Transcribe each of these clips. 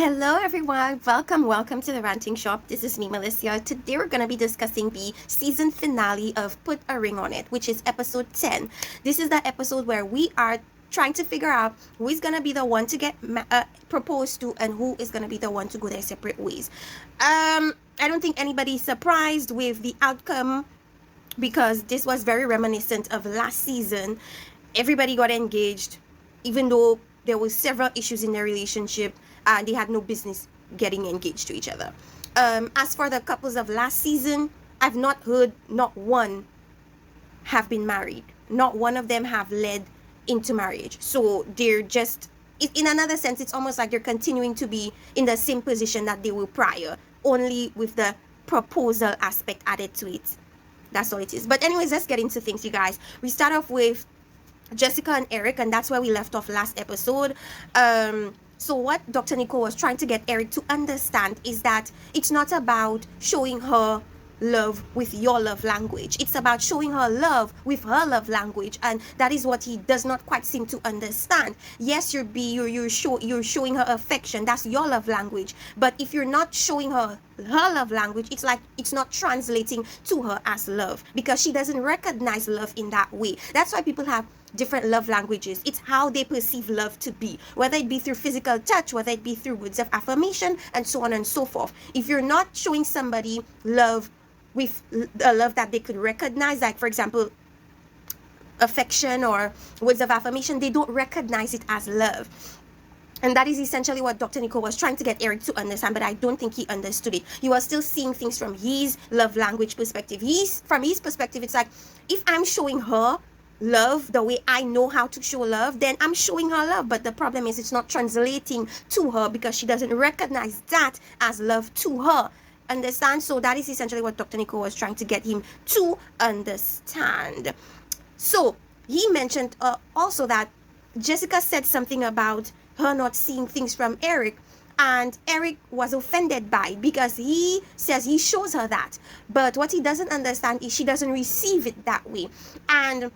Hello everyone, welcome to the Ranting Shop. This is me, Melissa. Today we're going to be discussing the season finale of Put a Ring on It, which is episode 10. This is the episode where we are trying to figure out who is going to be the one to get proposed to and who is going to be the one to go their separate ways. I don't think anybody's surprised with the outcome because this was very reminiscent of last season. Everybody got engaged, even though there was several issues in their relationship and they had no business getting engaged to each other. As for the couples of last season, I've not heard not one have been married. Not one of them have led into marriage. So they're just, in another sense, it's almost like they're continuing to be in the same position that they were prior, only with the proposal aspect added to it. That's all it is. But anyways, let's get into things, you guys. We start off with Jessica and Eric, and that's where we left off last episode. So what Dr. Nicole was trying to get Eric to understand is that it's not about showing her love with your love language. It's about showing her love with her love language, and that is what he does not quite seem to understand. Yes, you're showing her affection. That's your love language. But if you're not showing her love language, it's like it's not translating to her as love because she doesn't recognize love in that way. That's why people have different love languages. It's how they perceive love to be, whether it be through physical touch, whether it be through words of affirmation, and so on and so forth. If you're not showing somebody love with a love that they could recognize, like for example affection or words of affirmation, they don't recognize it as love. And that is essentially what Dr. Nicole was trying to get Eric to understand, but I don't think he understood it. He was still seeing things from his love language perspective. From his perspective, it's like, if I'm showing her love the way I know how to show love, then I'm showing her love. But the problem is it's not translating to her because she doesn't recognize that as love to her. Understand? So that is essentially what Dr. Nicole was trying to get him to understand. So he mentioned also that Jessica said something about her not seeing things from Eric, and Eric was offended by it because he says he shows her that, but what he doesn't understand is she doesn't receive it that way. And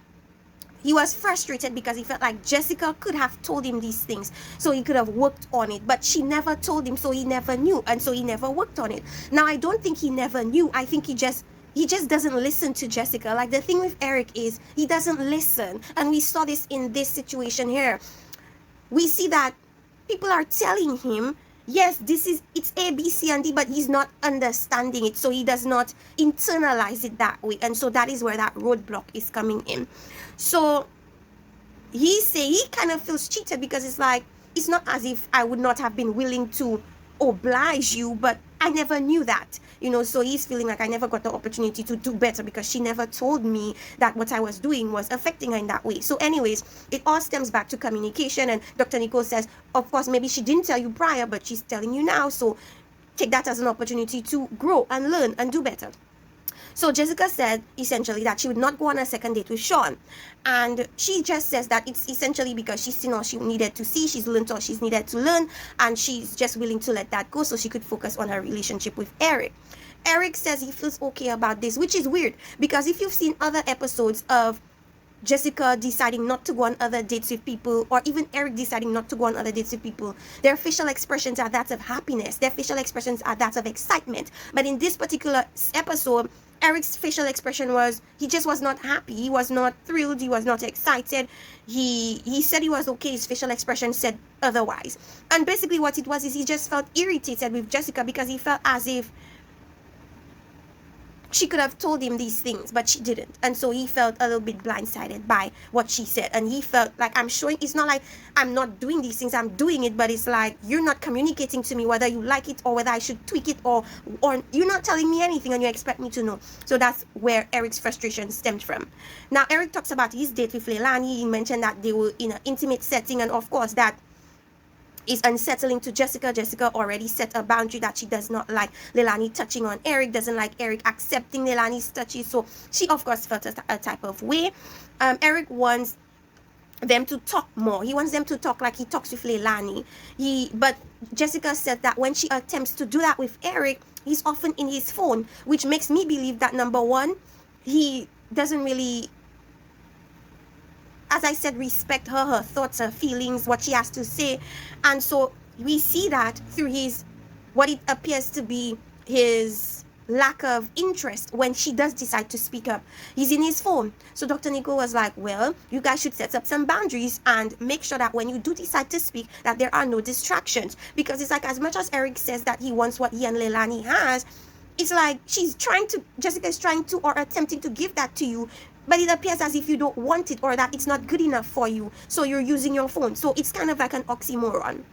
he was frustrated because he felt like Jessica could have told him these things so he could have worked on it, but she never told him, so he never knew, and so he never worked on it. Now I don't think he never knew. I think he just doesn't listen to Jessica. Like, the thing with Eric is he doesn't listen, and we saw this in this situation here. We see that people are telling him, yes, it's A, B, C, and D, but he's not understanding it, so he does not internalize it that way, and so that is where that roadblock is coming in. So he kind of feels cheated because it's like, it's not as if I would not have been willing to oblige you, but I never knew that, so he's feeling like I never got the opportunity to do better because she never told me that what I was doing was affecting her in that way. So anyways, it all stems back to communication, and Dr. Nicole says, of course, maybe she didn't tell you prior, but she's telling you now, so take that as an opportunity to grow and learn and do better. So Jessica said essentially that she would not go on a second date with Sean, and she just says that it's essentially because she's seen all she needed to see, she's learned all she's needed to learn, and she's just willing to let that go so she could focus on her relationship with Eric. Eric says he feels okay about this, which is weird because if you've seen other episodes of Jessica deciding not to go on other dates with people, or even Eric deciding not to go on other dates with people, their facial expressions are that of happiness, their facial expressions are that of excitement. But in this particular episode, Eric's facial expression was, he just was not happy, he was not thrilled, he was not excited. He said he was okay, his facial expression said otherwise. And basically what it was is he just felt irritated with Jessica because he felt as if she could have told him these things, but she didn't. And so he felt a little bit blindsided by what she said. And he felt like, I'm showing, it's not like I'm not doing these things, I'm doing it, but it's like, you're not communicating to me whether you like it or whether I should tweak it, or you're not telling me anything and you expect me to know. So that's where Eric's frustration stemmed from. Now, Eric talks about his date with Leilani. He mentioned that they were in an intimate setting, and of course that is unsettling to Jessica. Jessica already set a boundary that she does not like Leilani touching on Eric, doesn't like Eric accepting Leilani's touches, so she of course felt a type of way. Eric wants them to talk more. He wants them to talk like he talks with Leilani. But Jessica said that when she attempts to do that with Eric, he's often in his phone, which makes me believe that, number one, he doesn't really, as I said, respect her thoughts, her feelings, what she has to say. And so we see that through his, what it appears to be his lack of interest when she does decide to speak up. He's in his phone. So Dr. Nico was like, well, you guys should set up some boundaries and make sure that when you do decide to speak, that there are no distractions. Because it's like, as much as Eric says that he wants what he and Leilani has, it's like Jessica is trying to or attempting to give that to you, but it appears as if you don't want it or that it's not good enough for you. So you're using your phone. So it's kind of like an oxymoron.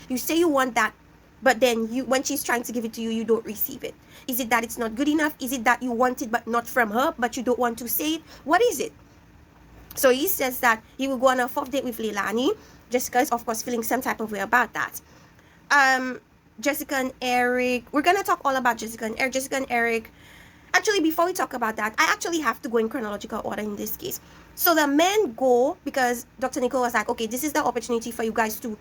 You say you want that, but then when she's trying to give it to you, you don't receive it. Is it that it's not good enough? Is it that you want it but not from her, but you don't want to say it? What is it? So he says that he will go on a 4th date with Leilani. Jessica is, of course, feeling some type of way about that. Jessica and Eric, we're gonna talk all about Jessica and Eric. Actually, before we talk about that, I actually have to go in chronological order in this case. So the men go, because Dr. Nicole was like, okay, this is the opportunity for you guys to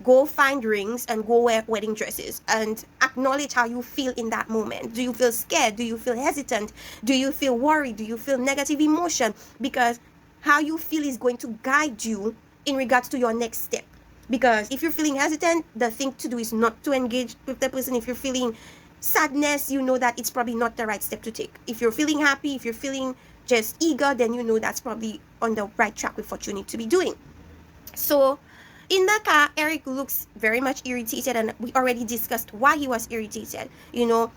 go find rings and go wear wedding dresses and acknowledge how you feel in that moment. Do you feel scared? Do you feel hesitant? Do you feel worried? Do you feel negative emotion? Because how you feel is going to guide you in regards to your next step. Because if you're feeling hesitant, the thing to do is not to engage with the person. If you're feeling sadness, you know that it's probably not the right step to take. If you're feeling happy, if you're feeling just eager, then you know that's probably on the right track with what you need to be doing. So in the car, Eric looks very much irritated, and we already discussed why he was irritated. You know,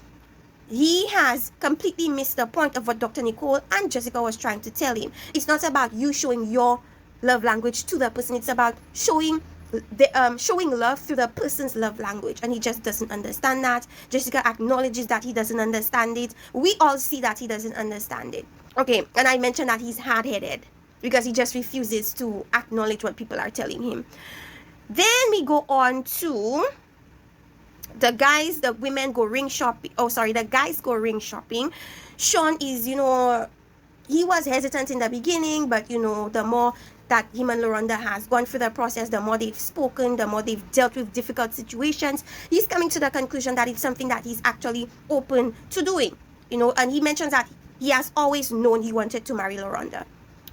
he has completely missed the point of what Dr. Nicole and Jessica was trying to tell him. It's not about you showing your love language to the person. It's about showing love through the person's love language, and he just doesn't understand that. Jessica acknowledges that he doesn't understand it. We all see that he doesn't understand it. Okay, and I mentioned that he's hard-headed because he just refuses to acknowledge what people are telling him. Then we go on to the guys. The women go ring shopping. The guys go ring shopping. Sean is, he was hesitant in the beginning, but the more that him and Loronda has gone through the process, the more they've spoken, the more they've dealt with difficult situations, he's coming to the conclusion that it's something that he's actually open to doing, and he mentions that he has always known he wanted to marry Loronda.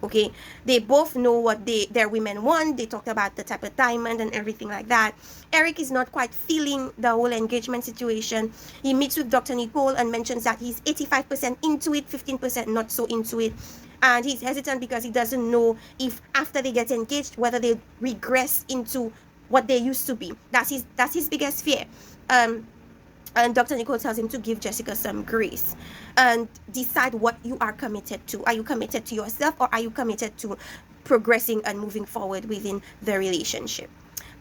Okay, they both know what their women want. They talked about the type of diamond and everything like that. Eric is not quite feeling the whole engagement situation. He meets with Dr. Nicole and mentions that he's 85% into it, 15% not so into it. And he's hesitant because he doesn't know if after they get engaged, whether they regress into what they used to be. That's his biggest fear. And Dr. Nicole tells him to give Jessica some grace and decide what you are committed to. Are you committed to yourself, or are you committed to progressing and moving forward within the relationship?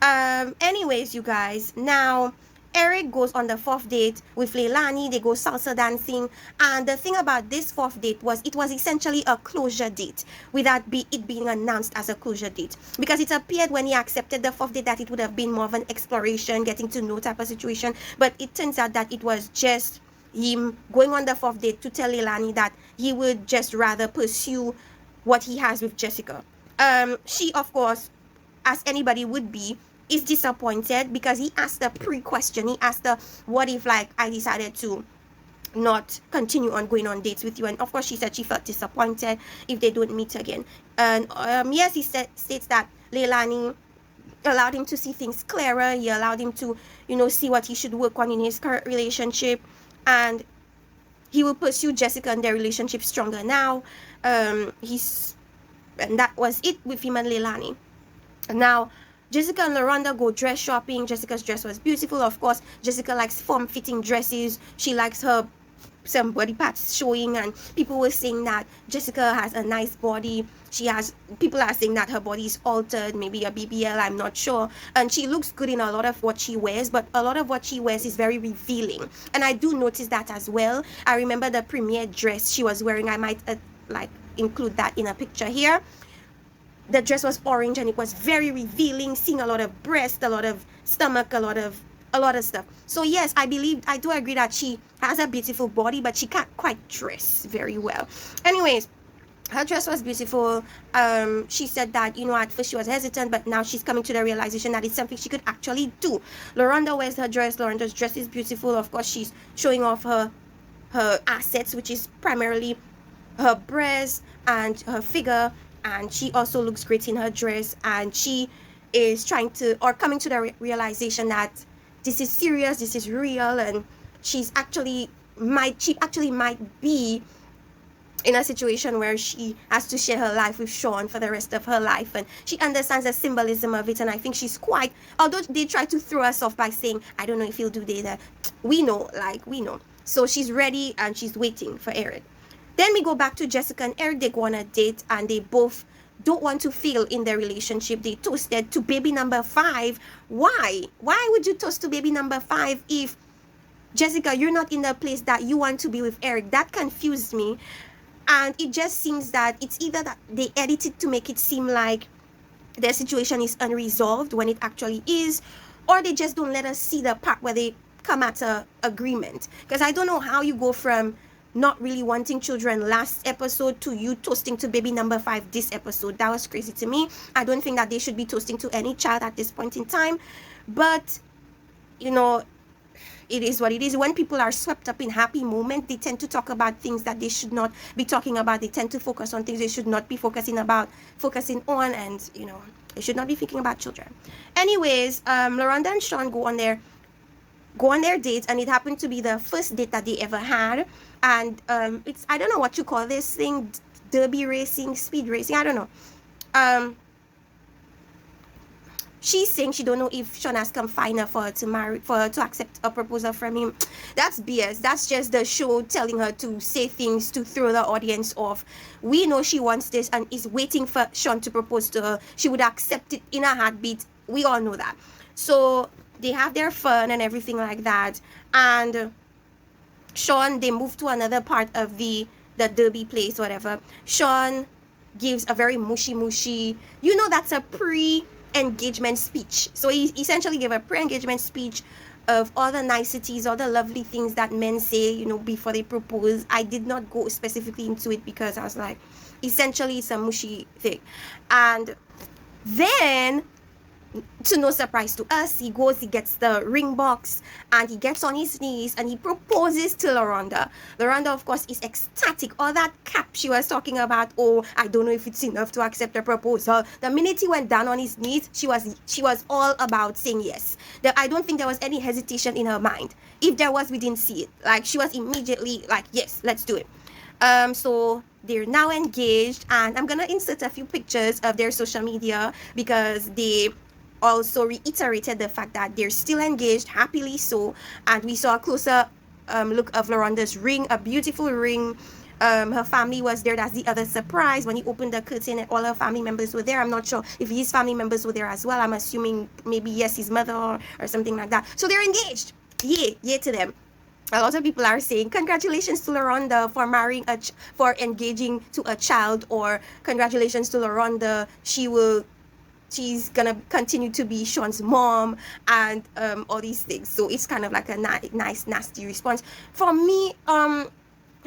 Anyways, you guys, now Eric goes on the 4th date with Leilani. They go salsa dancing, and the thing about this 4th date was it was essentially a closure date without it being announced as a closure date, because it appeared when he accepted the 4th date that it would have been more of an exploration, getting to know type of situation, but it turns out that it was just him going on the 4th date to tell Leilani that he would just rather pursue what he has with Jessica. She, of course, as anybody would be, is disappointed because he asked a pre-question. He asked her, what if I decided to not continue on going on dates with you? And of course she said she felt disappointed if they don't meet again. And yes, he states that Leilani allowed him to see things clearer. He allowed him to see what he should work on in his current relationship, and he will pursue Jessica and their relationship stronger now. And that was it with him and Leilani. Now Jessica and Loronda go dress shopping. Jessica's dress was beautiful. Of course, Jessica likes form-fitting dresses. She likes some body parts showing, and people were saying that Jessica has a nice body. People are saying that her body is altered, maybe a BBL, I'm not sure. And she looks good in a lot of what she wears, but a lot of what she wears is very revealing. And I do notice that as well. I remember the premiere dress she was wearing. I might include that in a picture here. The dress was orange and it was very revealing, seeing a lot of breast, a lot of stomach, a lot of stuff. So yes, I do agree that she has a beautiful body, but she can't quite dress very well. Anyways, her dress was beautiful. She said that, at first she was hesitant, but now she's coming to the realization that it's something she could actually do. Loronda wears her dress. Loronda's dress is beautiful. Of course, she's showing off her assets, which is primarily her breast and her figure. And she also looks great in her dress, and she is trying to, or coming to the realization that this is serious, this is real, and she actually might be in a situation where she has to share her life with Sean for the rest of her life, and she understands the symbolism of it. And I think she's quite, although they try to throw us off by saying, I don't know if he'll do that, we know. So she's ready and she's waiting for Eric. Then we go back to Jessica and Eric. They go on a date and they both don't want to fail in their relationship. They toasted to baby number 5. Why would you toast to baby number 5 if, Jessica, you're not in the place that you want to be with Eric? That confused me. And it just seems that it's either that they edited to make it seem like their situation is unresolved when it actually is, or they just don't let us see the part where they come at a agreement. Because I don't know how you go from not really wanting children last episode to you toasting to baby number 5 this episode. That was crazy to me. I don't think that they should be toasting to any child at this point in time. But, you know, it is what it is. When people are swept up in happy moment, they tend to talk about things that they should not be talking about. They tend to focus on things they should not be focusing on, and you know, they should not be thinking about children. Anyways, LaRonda and Sean go on their dates, and it happened to be the first date that they ever had. And it's, I don't know what you call this thing, derby racing, speed racing, I don't know. She's saying she don't know if Sean has come find her for her to accept a proposal from him. That's BS. That's just the show telling her to say things to throw the audience off. We know she wants this and is waiting for Sean to propose to her. She would accept it in a heartbeat. We all know that. So they have their fun and everything like that. And Sean, they move to another part of the derby place, whatever. Sean gives a very mushy, you know, that's a pre-engagement speech. So he essentially gave a pre-engagement speech of all the niceties, all the lovely things that men say, you know, before they propose. I did not go specifically into it because I was like, essentially it's a mushy thing. And then, to no surprise to us, he gets the ring box, and he gets on his knees and he proposes to LaRonda. LaRonda, of course, is ecstatic. All that cap she was talking about, oh, I don't know if it's enough to accept the proposal. The minute he went down on his knees, she was all about saying yes. I don't think there was any hesitation in her mind. If there was, we didn't see it. Like, she was immediately like, yes, let's do it. So they're now engaged, and I'm gonna insert a few pictures of their social media because they also reiterated the fact that they're still engaged, happily so. And we saw a closer look of LaRonda's ring, a beautiful ring. Her family was there. That's the other surprise. When he opened the curtain and all her family members were there. I'm not sure if his family members were there as well. I'm assuming maybe yes, his mother or something like that. So they're engaged. Yay to them. A lot of people are saying congratulations to LaRonda for for engaging to a child, or congratulations to LaRonda, she's gonna continue to be Sean's mom, and all these things. So it's kind of like a nice nasty response. For me, I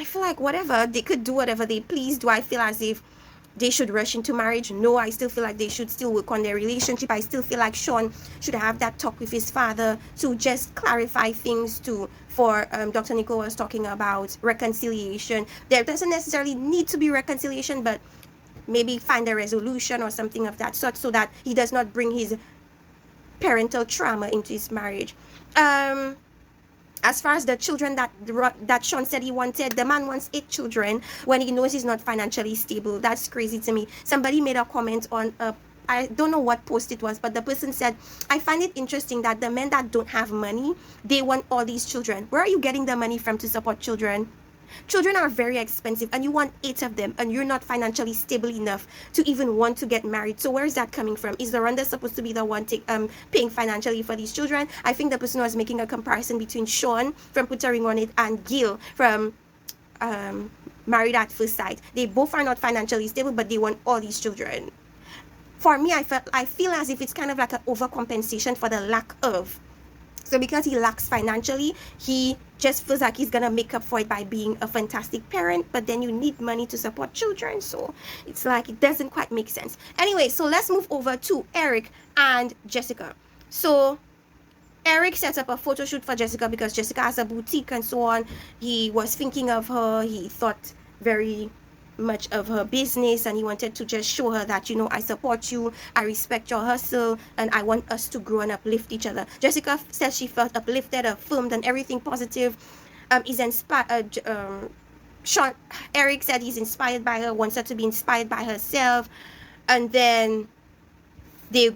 feel like whatever, they could do whatever they please. Do I feel as if they should rush into marriage? No, I still feel like they should still work on their relationship. I still feel like Sean should have that talk with his father to just clarify things for Dr. Nicole was talking about reconciliation. There doesn't necessarily need to be reconciliation, but maybe find a resolution or something of that sort, so that he does not bring his parental trauma into his marriage. As far as the children that Sean said he wanted, the man wants 8 children when he knows he's not financially stable. That's crazy to me. Somebody made a comment on I don't know what post it was, but the person said, I find it interesting that the men that don't have money, they want all these children. Where are you getting the money from to support children? Children are very expensive, and you want 8 of them, and you're not financially stable enough to even want to get married. So where is that coming from? Is LaRonda supposed to be the one paying financially for these children? I think the person was making a comparison between Sean from Put a Ring on It and Gil from Married at First Sight. They both are not financially stable, but they want all these children. For me, I feel as if it's kind of like an overcompensation for the lack of. So because he lacks financially, he just feels like he's gonna make up for it by being a fantastic parent, but then you need money to support children, so it's like it doesn't quite make sense. Anyway, so let's move over to Eric and Jessica. So Eric set up a photo shoot for Jessica because Jessica has a boutique and so on. He was thinking of her. He thought very much of her business, and he wanted to just show her that, you know, I support you, I respect your hustle, and I want us to grow and uplift each other. Jessica says she felt uplifted, affirmed, and everything positive. Is inspired. Sean Eric said he's inspired by her, wants her to be inspired by herself, and then they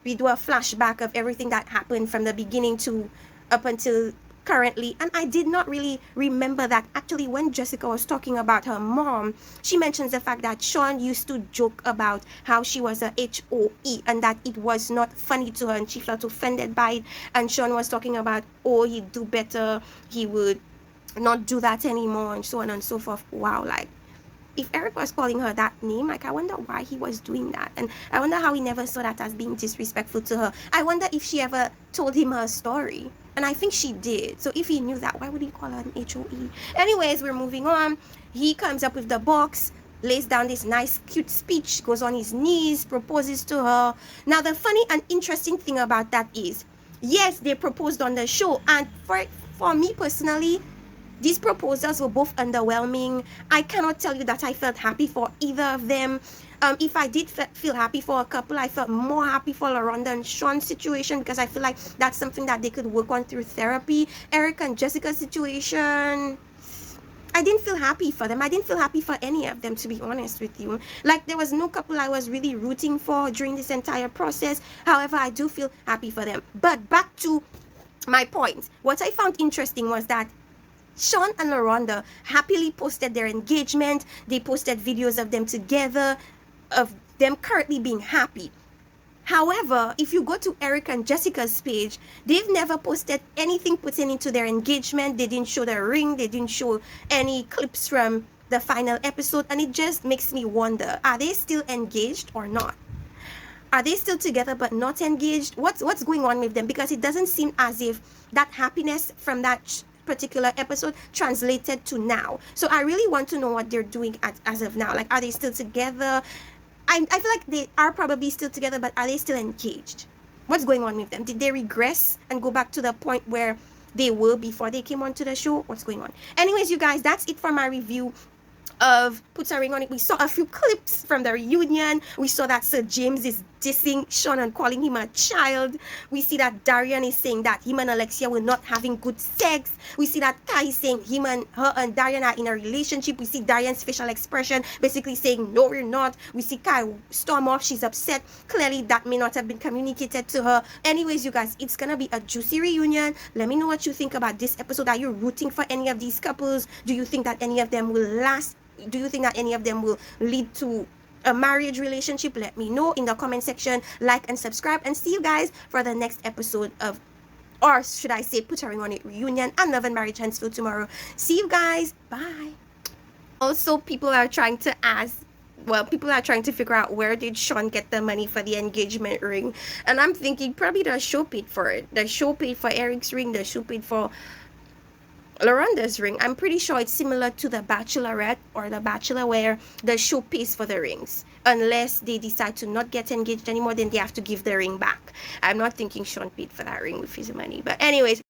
we do a flashback of everything that happened from the beginning to up until currently. And I did not really remember that actually when Jessica was talking about her mom, she mentions the fact that Sean used to joke about how she was a HOE and that it was not funny to her and she felt offended by it. And Sean was talking about, oh, he'd do better, he would not do that anymore, and so on and so forth. Wow, like, if Eric was calling her that name, like, I wonder why he was doing that. And I wonder how he never saw that as being disrespectful to her. I wonder if she ever told him her story. And I think she did. So if he knew that, why would he call her an HOE? Anyways, we're moving on. He comes up with the box, lays down this nice, cute speech, goes on his knees, proposes to her. Now, the funny and interesting thing about that is, yes, they proposed on the show. And for me personally, these proposals were both underwhelming. I cannot tell you that I felt happy for either of them. If I did feel happy for a couple, I felt more happy for LaRonda and Sean's situation because I feel like that's something that they could work on through therapy. Eric and Jessica's situation, I didn't feel happy for them. I didn't feel happy for any of them, to be honest with you. Like, there was no couple I was really rooting for during this entire process. However, I do feel happy for them. But back to my point. What I found interesting was that Sean and LaRonda happily posted their engagement. They posted videos of them together, of them currently being happy. However, if you go to Eric and Jessica's page, they've never posted anything pertaining to their engagement. They didn't show their ring. They didn't show any clips from the final episode. And it just makes me wonder, are they still engaged or not? Are they still together but not engaged? What's going on with them? Because it doesn't seem as if that happiness from that particular episode translated to now. So I really want to know what they're doing as of now. Like, are they still together? I feel like they are probably still together, but are they still engaged? What's going on with them? Did they regress and go back to the point where they were before they came onto the show? What's going on? Anyways, you guys, that's it for my review of Puts a Ring on It. We saw a few clips from the reunion. We saw that Sir James is dissing Sean and calling him a child. We see that Darian is saying that him and Alexia were not having good sex. We see that Kai is saying her and Darian are in a relationship. We see Darian's facial expression basically saying, no, we're not. We see Kai storm off. She's upset. Clearly, that may not have been communicated to her. Anyways, you guys, it's gonna be a juicy reunion. Let me know what you think about this episode. Are you rooting for any of these couples? Do you think that any of them will last? Do you think that any of them will lead to a marriage relationship? Let me know in the comment section. Like and subscribe, and see you guys for the next episode of, or should I say, Put a Ring on It reunion and Love and Marriage Huntsville tomorrow. See you guys. Bye. Also, people are trying to figure out, where did Sean get the money for the engagement ring? And I'm thinking probably the show paid for it. The show paid for Eric's ring. The show paid for LaRonda's ring. I'm pretty sure it's similar to the Bachelorette or the Bachelor, where the show pays for the rings. Unless they decide to not get engaged anymore, then they have to give the ring back. I'm not thinking Sean paid for that ring with his money. But anyways,